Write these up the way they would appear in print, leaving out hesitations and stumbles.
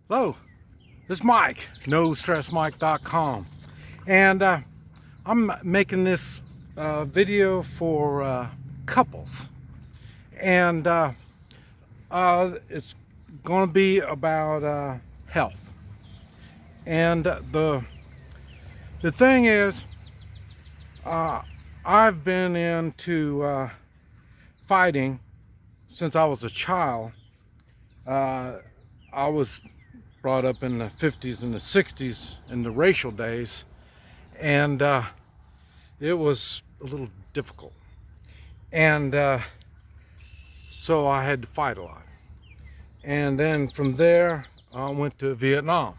Hello, this is Mike, NoStressMike.com, and I'm making this video for couples, and it's going to be about health. And the thing is, I've been into fighting since I was a child. I was brought up in the 50s and the 60s in the racial days, and it was a little difficult, and so I had to fight a lot. And then from there I went to Vietnam,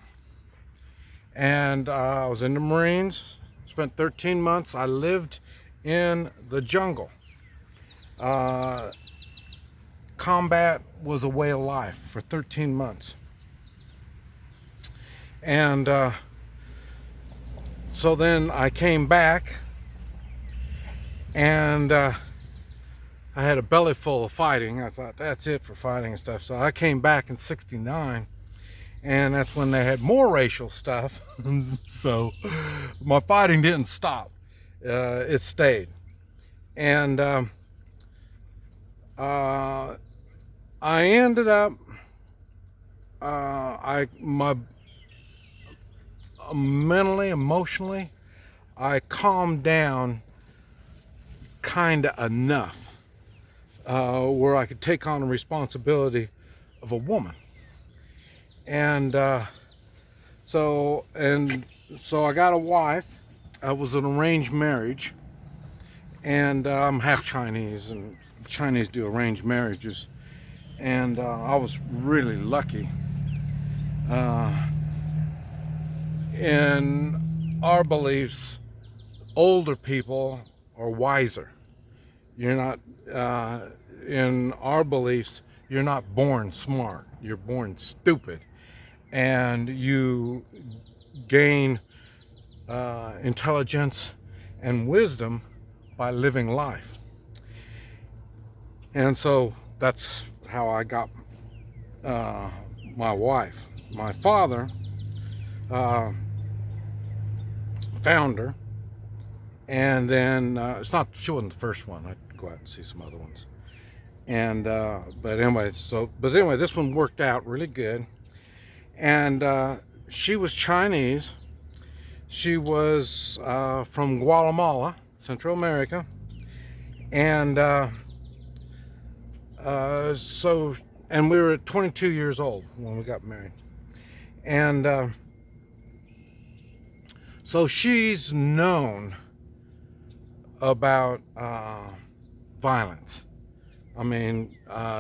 and I was in the Marines, spent 13 months. I lived in the jungle. Combat was a way of life for 13 months. And so then I came back, and I had a belly full of fighting. I thought, that's it for fighting and stuff. So I came back in '69, and that's when they had more racial stuff. So my fighting didn't stop. It stayed. And I ended up, mentally, emotionally, I calmed down kind of enough where I could take on the responsibility of a woman. And so I got a wife. It was an arranged marriage, and I'm half Chinese, and Chinese do arranged marriages, and I was really lucky. In our beliefs, older people are wiser. You're not, in our beliefs, you're not born smart, you're born stupid. And you gain intelligence and wisdom by living life. And so that's how I got my wife. My father found her, and then she wasn't the first one. I'd go out and see some other ones. And but anyway, this one worked out really good. And she was Chinese. She was from Guatemala, Central America. And and we were 22 years old when we got married. And so she's known about violence. I mean,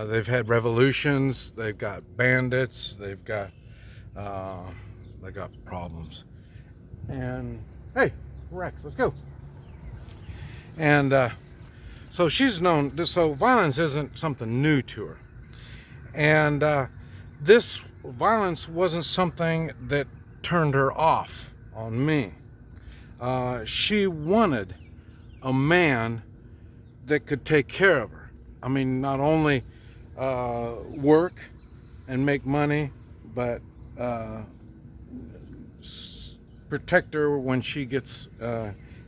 they've had revolutions, they've got bandits, they got problems. And hey, Rex, let's go. And so she's known. So violence isn't something new to her. And this violence wasn't something that turned her off on me. She wanted a man that could take care of her. I mean, not only work and make money, but protect her when she gets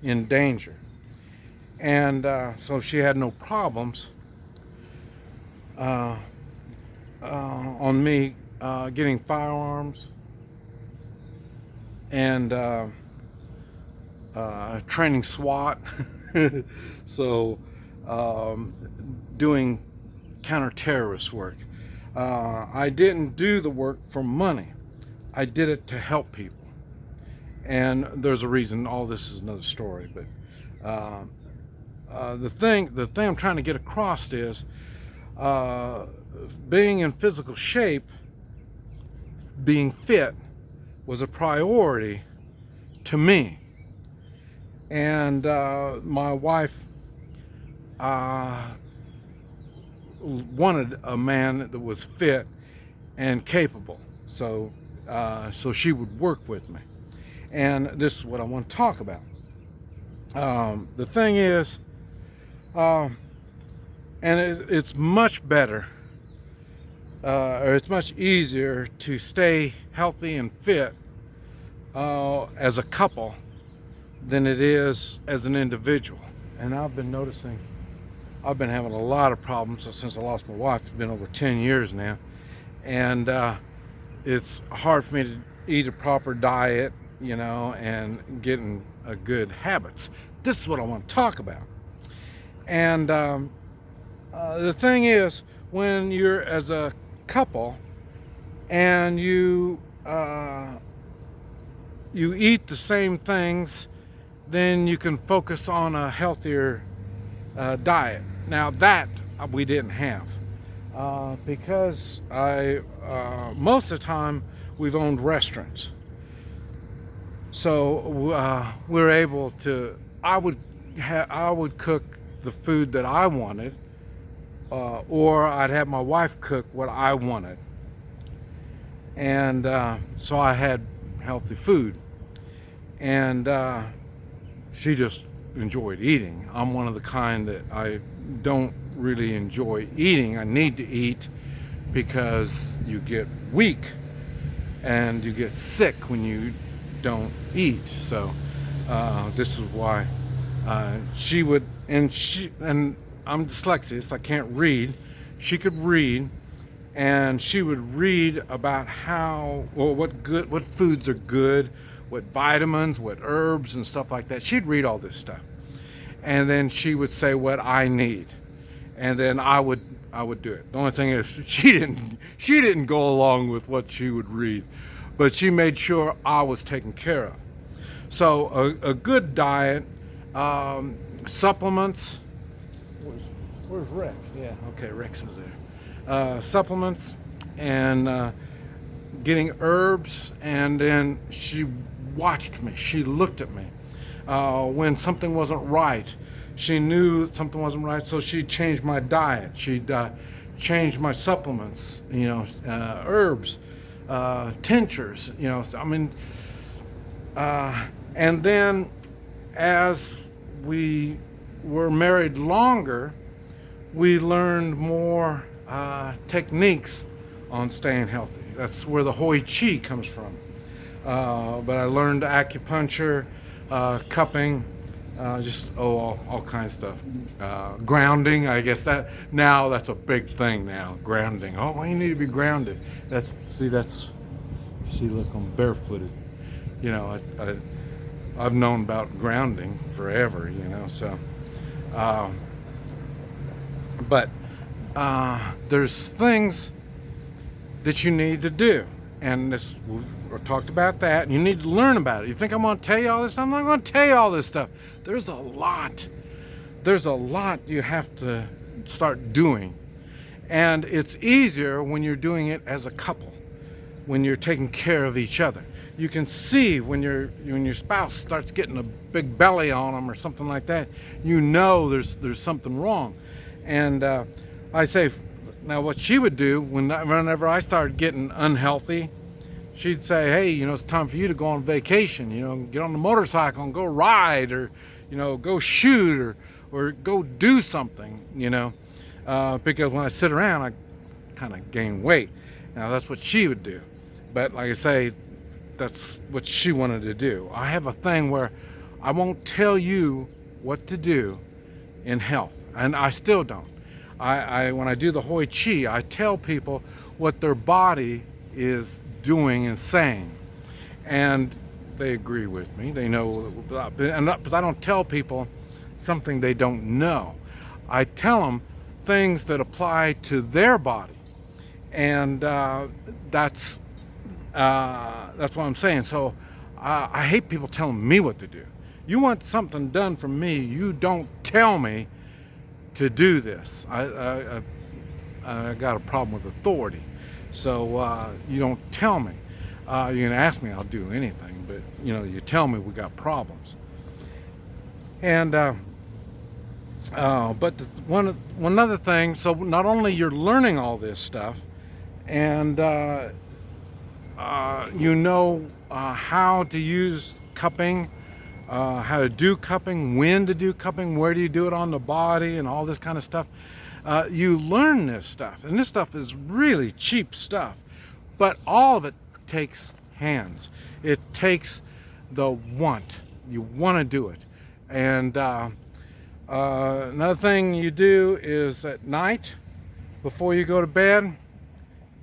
in danger. And so she had no problems on me getting firearms and training SWAT. So doing counter-terrorist work. I didn't do the work for money. I did it to help people. And there's a reason. All this is another story. But the thing I'm trying to get across is being in physical shape, being fit, was a priority to me. And my wife wanted a man that was fit and capable. So she would work with me. And this is what I want to talk about. The thing is, and it's much better or it's much easier to stay healthy and fit as a couple than it is as an individual. And I've been noticing I've been having a lot of problems since I lost my wife. It's been over 10 years now. And it's hard for me to eat a proper diet, and getting good habits. This is what I want to talk about. And the thing is, when you're as a couple and you eat the same things, then you can focus on a healthier diet. Now that we didn't have, because most of the time we've owned restaurants, so we're able to. I would cook the food that I wanted, or I'd have my wife cook what I wanted, and so I had healthy food, and she just enjoyed eating. I'm one of the kind that I don't really enjoy eating. I need to eat because you get weak and you get sick when you don't eat. So this is why she would, and I'm dyslexic, so I can't read. She could read, and she would read about what foods are good, what vitamins, what herbs and stuff like that. She'd read all this stuff, and then she would say what I need, and then I would do it. The only thing is she didn't go along with what she would read, but she made sure I was taken care of. So a good diet, supplements. Where's Rex? Yeah, okay, Rex is there. Supplements and getting herbs, and then she watched me. She looked at me when something wasn't right. She knew something wasn't right, so she changed my diet. She'd changed my supplements, herbs, tinctures, and then as we were married longer, we learned more techniques on staying healthy. That's where the Hui Chi comes from. But I learned acupuncture, cupping, all kinds of stuff. Grounding, I guess that's a big thing now. Grounding. Oh, well, you need to be grounded. Look, I'm barefooted. I've known about grounding forever. So. But there's things that you need to do, and we've talked about that, and you need to learn about it. You think I'm going to tell you all this stuff? I'm not going to tell you all this stuff. There's a lot you have to start doing, and it's easier when you're doing it as a couple, when you're taking care of each other. You can see when your spouse starts getting a big belly on them or something like that, there's something wrong. And I say, now what she would do whenever I started getting unhealthy, she'd say, hey, it's time for you to go on vacation, get on the motorcycle and go ride, or, go shoot, or go do something, because when I sit around, I kind of gain weight. Now that's what she would do. But like I say, that's what she wanted to do. I have a thing where I won't tell you what to do in health, and I still don't. When I do the Hui Chi, I tell people what their body is doing and saying, and they agree with me. They know, but I don't tell people something they don't know. I tell them things that apply to their body, and that's what I'm saying. So I hate people telling me what to do. You want something done from me, you don't tell me to do this. I got a problem with authority. So you don't tell me. You can ask me, I'll do anything, but you tell me we got problems. And but one other thing, so not only you're learning all this stuff, and how to use cupping, how to do cupping, when to do cupping, where do you do it on the body, and all this kind of stuff. You learn this stuff, and this stuff is really cheap stuff, but all of it takes hands. It takes the want. You want to do it. And another thing you do is at night, before you go to bed,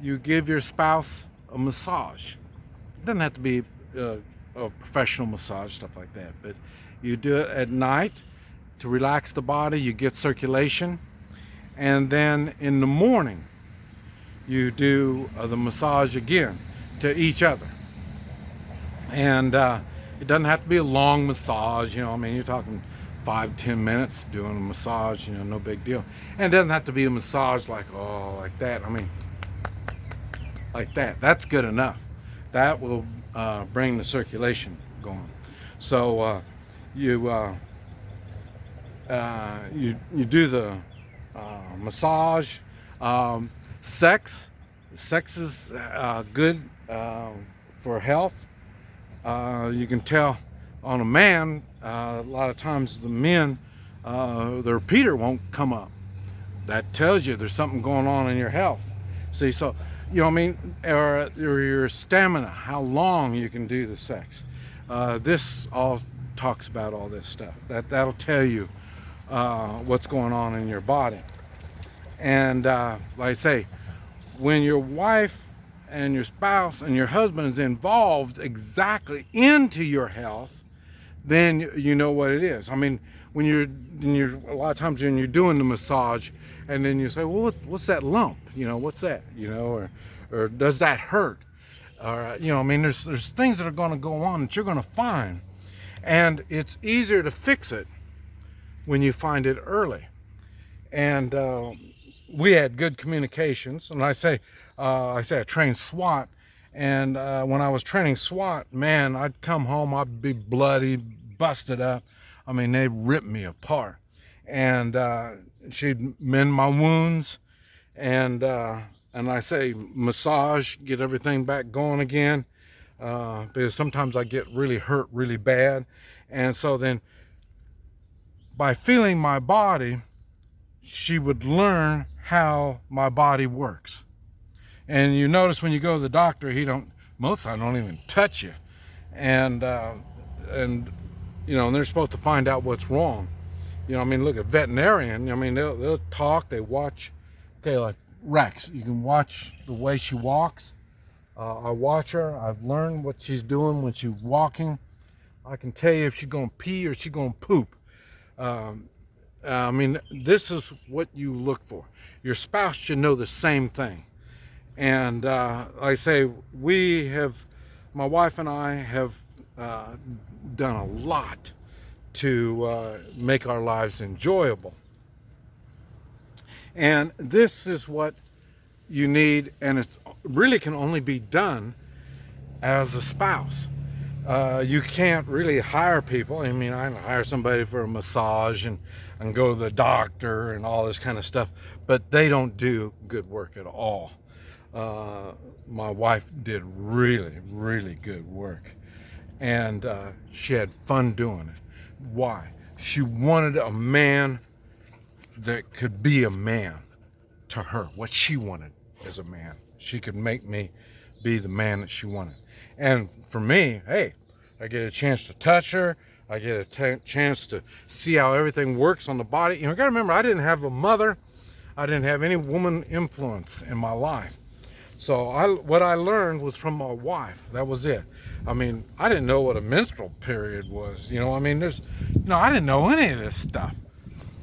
you give your spouse a massage. It doesn't have to be a professional massage, stuff like that, but you do it at night to relax the body, you get circulation, and then in the morning you do the massage again to each other. And it doesn't have to be a long massage, I mean, you're talking 5-10 minutes doing a massage, no big deal. And it doesn't have to be a massage like that. I mean, like that. That's good enough. That will bring the circulation going. So you do the massage. Sex is good for health. You can tell on a man, a lot of times the men, their repeater won't come up. That tells you there's something going on in your health. See, so, what I mean, or your stamina, how long you can do the sex. This all talks about all this stuff. That'll tell you what's going on in your body. And like I say, when your wife and your spouse and your husband is involved exactly into your health, then you know what it is. I mean, when you're a lot of times when you're doing the massage, and then you say, well, what's that lump? What's that? Or does that hurt? Or I mean, there's things that are going to go on that you're going to find, and it's easier to fix it when you find it early. And we had good communications, and I say I trained SWAT, and when I was training SWAT, man, I'd come home, I'd be bloody, busted up. I mean, they'd rip me apart, and she'd mend my wounds, and I say massage, get everything back going again, because sometimes I get really hurt really bad. And so then by feeling my body, she would learn how my body works. And you notice when you go to the doctor, most of the time don't even touch you. And they're supposed to find out what's wrong. I mean, look at veterinarian. I mean, they'll talk, they watch. Okay, like Rex, you can watch the way she walks. I watch her. I've learned what she's doing when she's walking. I can tell you if she's going to pee or she's going to poop. I mean, this is what you look for. Your spouse should know the same thing. And like I say, my wife and I have done a lot to make our lives enjoyable. And this is what you need, and it really can only be done as a spouse. You can't really hire people. I mean, I can hire somebody for a massage and go to the doctor and all this kind of stuff, but they don't do good work at all. My wife did really, really good work, and she had fun doing it. Why? She wanted a man that could be a man to her, what she wanted as a man. She could make me be the man that she wanted. And for me, hey, I get a chance to touch her. I get a chance to see how everything works on the body. You gotta remember, I didn't have a mother. I didn't have any woman influence in my life. So what I learned was from my wife. That was it. I mean, I didn't know what a menstrual period was. I mean, I didn't know any of this stuff.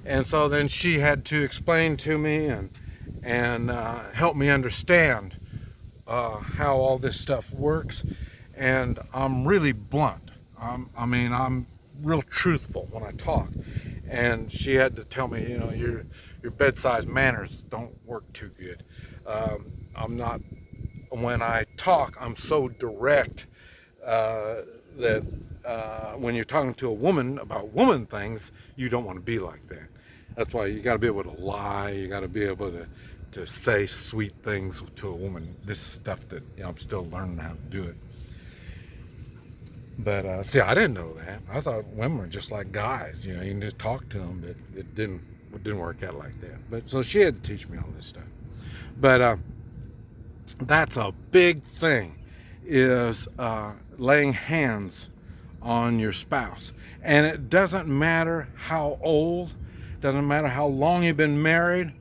And so then she had to explain to me and help me understand how all this stuff works. And I'm really blunt. I'm real truthful when I talk. And she had to tell me, your bedside manners don't work too good. When I talk, I'm so direct that when you're talking to a woman about woman things, you don't want to be like that. That's why you got to be able to lie. You got to be able to say sweet things to a woman. This is stuff that I'm still learning how to do it. But see, I didn't know that. I thought women were just like guys. You can just talk to them, but it didn't it didn't work out like that. But so she had to teach me all this stuff. But that's a big thing, is laying hands on your spouse. And it doesn't matter how old, doesn't matter how long you've been married.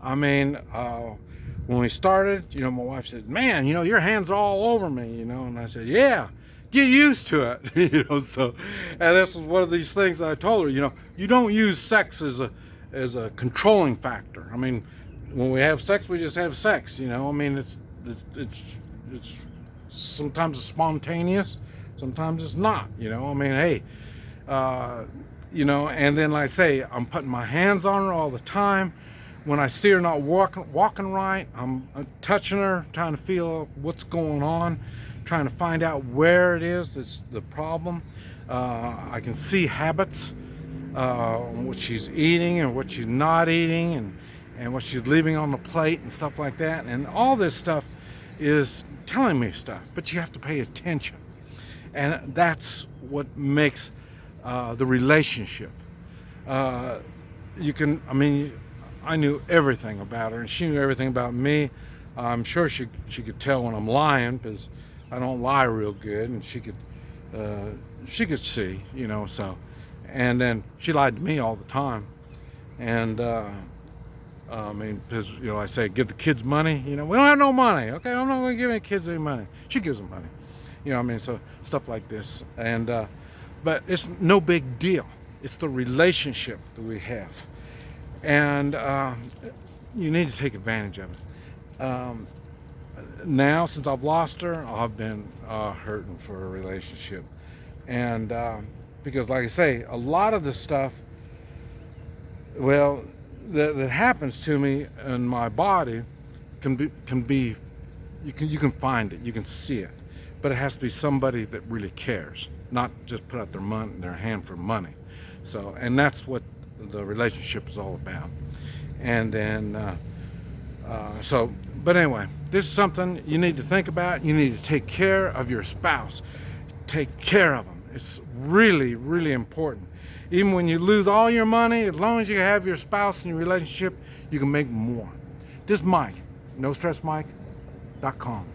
I mean, when we started, you know, my wife said, man, you know, your hands are all over me, you know, and I said, yeah, get used to it. You know, so, and this was one of these things that I told her, you know, you don't use sex as a controlling factor. I mean, when we have sex, we just have sex, you know. I mean, it's sometimes it's spontaneous, sometimes it's not, you know. I mean, hey, you know, and then like I say, I'm putting my hands on her all the time. When I see her not walking right, I'm touching her, trying to feel what's going on, trying to find out where it is that's the problem. I can see habits, what she's eating and what she's not eating, and what she's leaving on the plate and stuff like that. And all this stuff is telling me stuff, but you have to pay attention. And that's what makes the relationship. I knew everything about her, and she knew everything about me. I'm sure she could tell when I'm lying, because I don't lie real good, and she could see, you know. So, and then she lied to me all the time, and I mean, because, you know, I say give the kids money. You know, we don't have no money. Okay, I'm not going to give any kids any money. She gives them money. You know what I mean? So stuff like this, and but it's no big deal. It's the relationship that we have. And you need to take advantage of it. Now, since I've lost her, I've been hurting for a relationship. And because, like I say, a lot of the stuff, well, that happens to me in my body can be you can find it, you can see it. But it has to be somebody that really cares, not just put out their hand for money. So, and that's what the relationship is all about. And then but anyway, this is something you need to think about. You need to take care of your spouse. Take care of them. It's really, really important. Even when you lose all your money, as long as you have your spouse in your relationship, you can make more. This is Mike, NoStressMike.com.